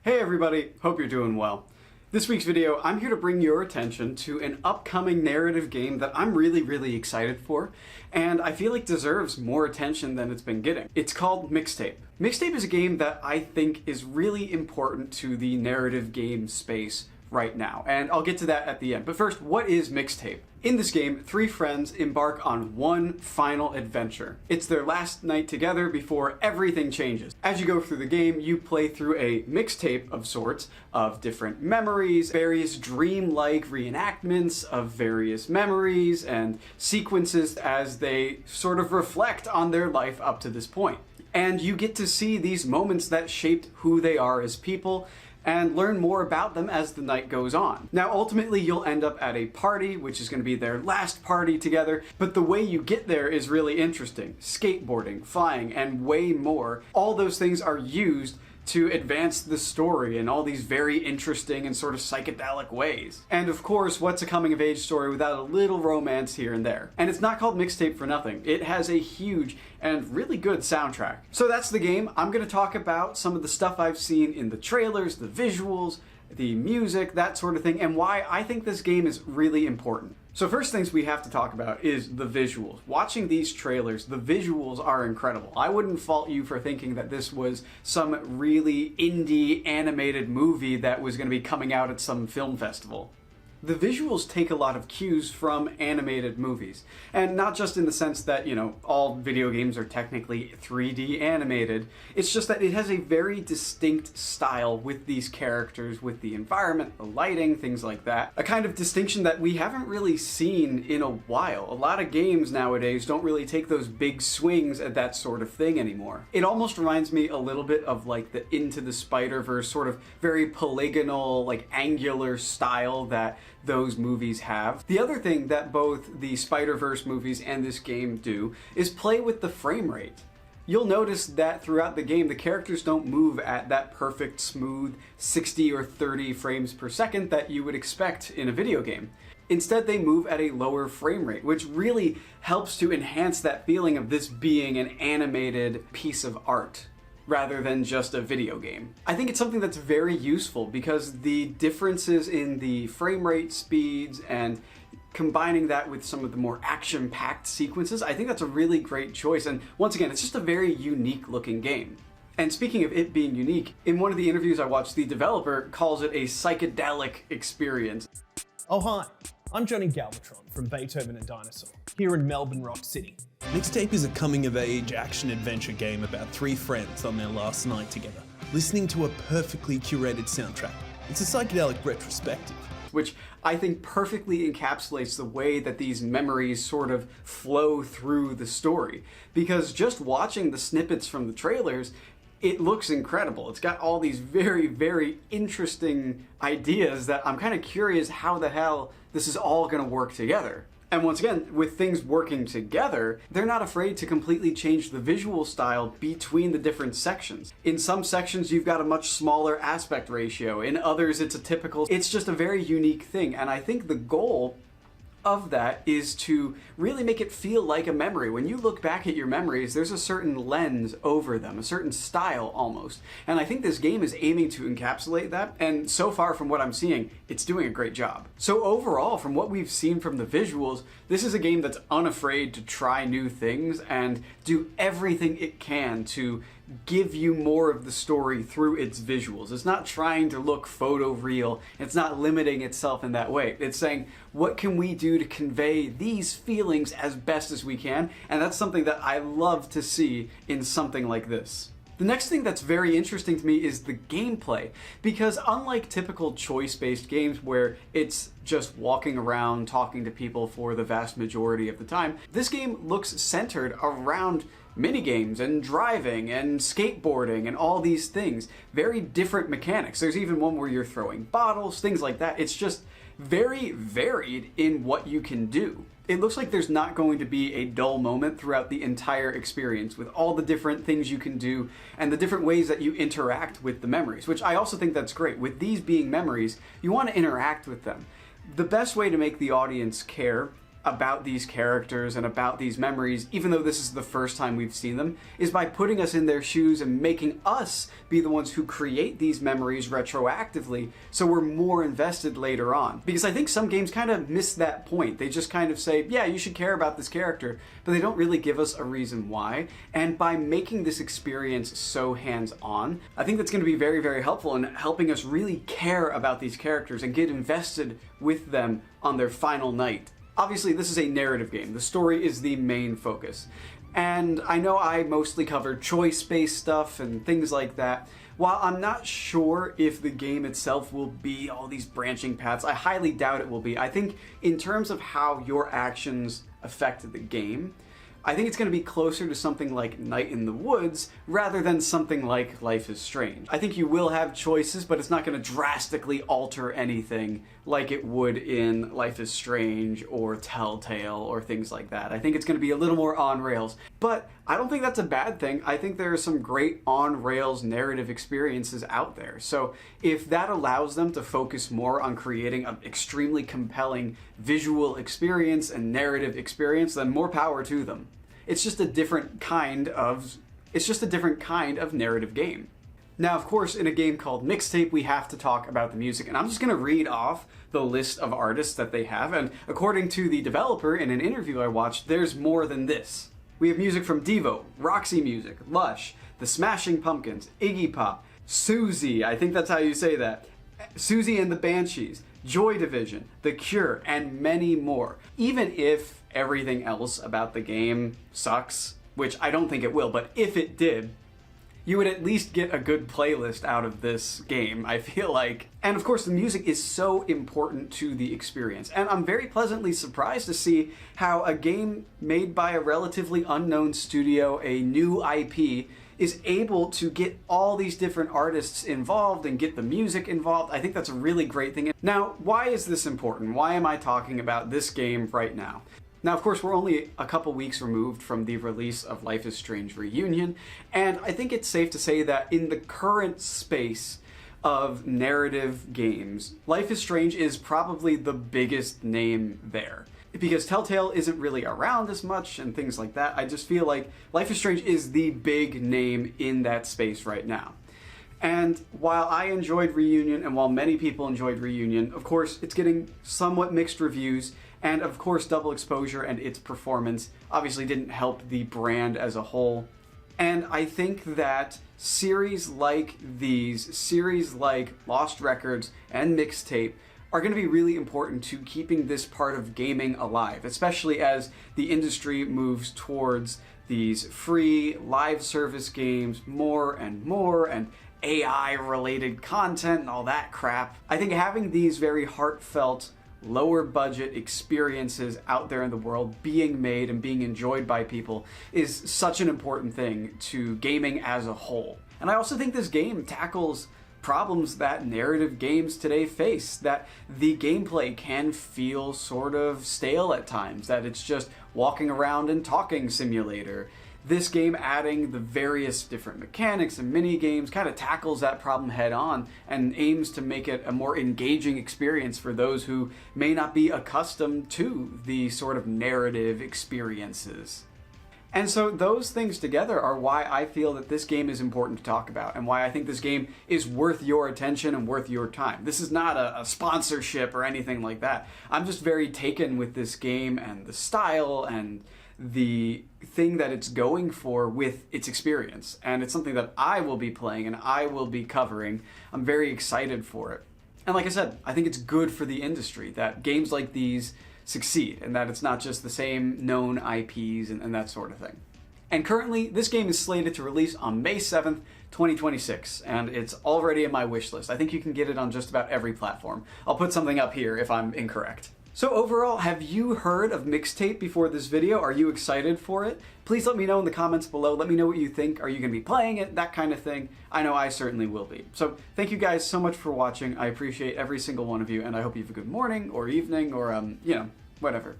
Hey everybody, hope you're doing well. This week's video, I'm here to bring your attention to an upcoming narrative game that I'm really excited for, and I feel like deserves more attention than it's been getting. It's called Mixtape. Mixtape is a game that I think is really important to the narrative game space right now, and I'll get to that at the end. But first, what is Mixtape? In this game, three friends embark on one final adventure. It's their last night together before everything changes. As you go through the game, you play through a mixtape of sorts of different memories, various dream-like reenactments of various memories and sequences as they sort of reflect on their life up to this point. And you get to see these moments that shaped who they are as people, and learn more about them as the night goes on. Now, ultimately, you'll end up at a party, which is going to be their last party together, but the way you get there is really interesting. Skateboarding, flying, and way more. All those things are used to advance the story in all these very interesting and sort of psychedelic ways. And of course, what's a coming-of-age story without a little romance here and there? And it's not called Mixtape for nothing. It has a huge and really good soundtrack. So that's the game. I'm going to talk about some of the stuff I've seen in the trailers, the visuals, the music, that sort of thing, and why I think this game is really important. So first things we have to talk about is the visuals. Watching these trailers, the visuals are incredible. I wouldn't fault you for thinking that this was some really indie animated movie that was going to be coming out at some film festival. The visuals take a lot of cues from animated movies, and not just in the sense that, all video games are technically 3D animated. It's just that it has a very distinct style with these characters, with the environment, the lighting, things like that. A kind of distinction that we haven't really seen in a while. A lot of games nowadays don't really take those big swings at that sort of thing anymore. It almost reminds me a little bit of like the Into the Spider-Verse sort of very polygonal, like angular style that those movies have. The other thing that both the Spider-Verse movies and this game do is play with the frame rate. You'll notice that throughout the game, the characters don't move at that perfect, smooth 60 or 30 frames per second that you would expect in a video game. Instead, they move at a lower frame rate, which really helps to enhance that feeling of this being an animated piece of art, rather than just a video game. I think it's something that's very useful because the differences in the frame rate speeds and combining that with some of the more action-packed sequences, I think that's a really great choice. And once again, it's just a very unique looking game. And speaking of it being unique, in one of the interviews I watched, the developer calls it a psychedelic experience. Oh hi, I'm Johnny Galvatron from Beethoven and Dinosaur, here in Melbourne Rock City. Mixtape is a coming-of-age action-adventure game about three friends on their last night together, listening to a perfectly curated soundtrack. It's a psychedelic retrospective, which I think perfectly encapsulates the way that these memories sort of flow through the story. Because just watching the snippets from the trailers, it looks incredible. It's got all these very interesting ideas that I'm kind of curious how the hell this is all going to work together. And once again, with things working together, they're not afraid to completely change the visual style between the different sections. In some sections, you've got a much smaller aspect ratio. In others, it's a typical. It's just a very unique thing. And I think the goal of that is to really make it feel like a memory. When you look back at your memories, there's a certain lens over them, a certain style almost. And I think this game is aiming to encapsulate that, and so far from what I'm seeing, it's doing a great job. So overall, from what we've seen from the visuals, this is a game that's unafraid to try new things and do everything it can to give you more of the story through its visuals. It's not trying to look photoreal. It's not limiting itself in that way. It's saying, what can we do to convey these feelings as best as we can? And that's something that I love to see in something like this. The next thing that's very interesting to me is the gameplay, because unlike typical choice-based games where it's just walking around talking to people for the vast majority of the time, this game looks centered around minigames and driving and skateboarding and all these things. Very different mechanics. There's even one where you're throwing bottles, things like that. It's just very varied in what you can do. It looks like there's not going to be a dull moment throughout the entire experience with all the different things you can do and the different ways that you interact with the memories, which I also think that's great. With these being memories, you want to interact with them. The best way to make the audience care about these characters and about these memories, even though this is the first time we've seen them, is by putting us in their shoes and making us be the ones who create these memories retroactively, so we're more invested later on. Because I think some games kind of miss that point. They just kind of say, yeah, you should care about this character, but they don't really give us a reason why. And by making this experience so hands-on, I think that's going to be very, very helpful in helping us really care about these characters and get invested with them on their final night. Obviously, this is a narrative game. The story is the main focus. And I know I mostly covered choice-based stuff and things like that. While I'm not sure if the game itself will be all these branching paths, I highly doubt it will be. I think in terms of how your actions affect the game, I think it's going to be closer to something like Night in the Woods rather than something like Life is Strange. I think you will have choices, but it's not going to drastically alter anything like it would in Life is Strange or Telltale or things like that. I think it's going to be a little more on rails, but I don't think that's a bad thing. I think there are some great on rails narrative experiences out there. So if that allows them to focus more on creating an extremely compelling visual experience and narrative experience, then more power to them. It's just a different kind of narrative game. Now, of course, in a game called Mixtape, we have to talk about the music, and I'm just going to read off the list of artists that they have, and according to the developer in an interview I watched, there's more than this. We have music from Devo, Roxy Music, Lush, The Smashing Pumpkins, Iggy Pop, Susie, I think that's how you say that, Susie and the Banshees, Joy Division, The Cure, and many more. Even if everything else about the game sucks, which I don't think it will, but if it did, you would at least get a good playlist out of this game, I feel like. And of course, the music is so important to the experience. And I'm very pleasantly surprised to see how a game made by a relatively unknown studio, a new IP, is able to get all these different artists involved and get the music involved. I think that's a really great thing. Now, why is this important? Why am I talking about this game right now? Now, of course, we're only a couple weeks removed from the release of Life is Strange Reunion, and I think it's safe to say that in the current space of narrative games, Life is Strange is probably the biggest name there. Because Telltale isn't really around as much and things like that, I just feel like Life is Strange is the big name in that space right now. And while I enjoyed Reunion, and while many people enjoyed Reunion, of course, it's getting somewhat mixed reviews, and of course, Double Exposure and its performance obviously didn't help the brand as a whole. And I think that series like these, series like Lost Records and Mixtape, are going to be really important to keeping this part of gaming alive, especially as the industry moves towards these free live service games more and AI-related content and all that crap. I think having these very heartfelt, lower budget experiences out there in the world being made and being enjoyed by people is such an important thing to gaming as a whole. And I also think this game tackles problems that narrative games today face, that the gameplay can feel sort of stale at times, that it's just walking around and talking simulator. This game, adding the various different mechanics and mini games, kind of tackles that problem head on and aims to make it a more engaging experience for those who may not be accustomed to the sort of narrative experiences. And so those things together are why I feel that this game is important to talk about, and why I think this game is worth your attention and worth your time. This is not a sponsorship or anything like that. I'm just very taken with this game and the style and the thing that it's going for with its experience. And it's something that I will be playing and I will be covering. I'm very excited for it. And like I said, I think it's good for the industry that games like these succeed, and that it's not just the same known IPs and that sort of thing. And currently, this game is slated to release on May 7th, 2026, and it's already in my wish list. I think you can get it on just about every platform. I'll put something up here if I'm incorrect. So overall, have you heard of Mixtape before this video? Are you excited for it? Please let me know in the comments below. Let me know what you think. Are you going to be playing it? That kind of thing. I know I certainly will be. So thank you guys so much for watching. I appreciate every single one of you, and I hope you have a good morning or evening or, whatever.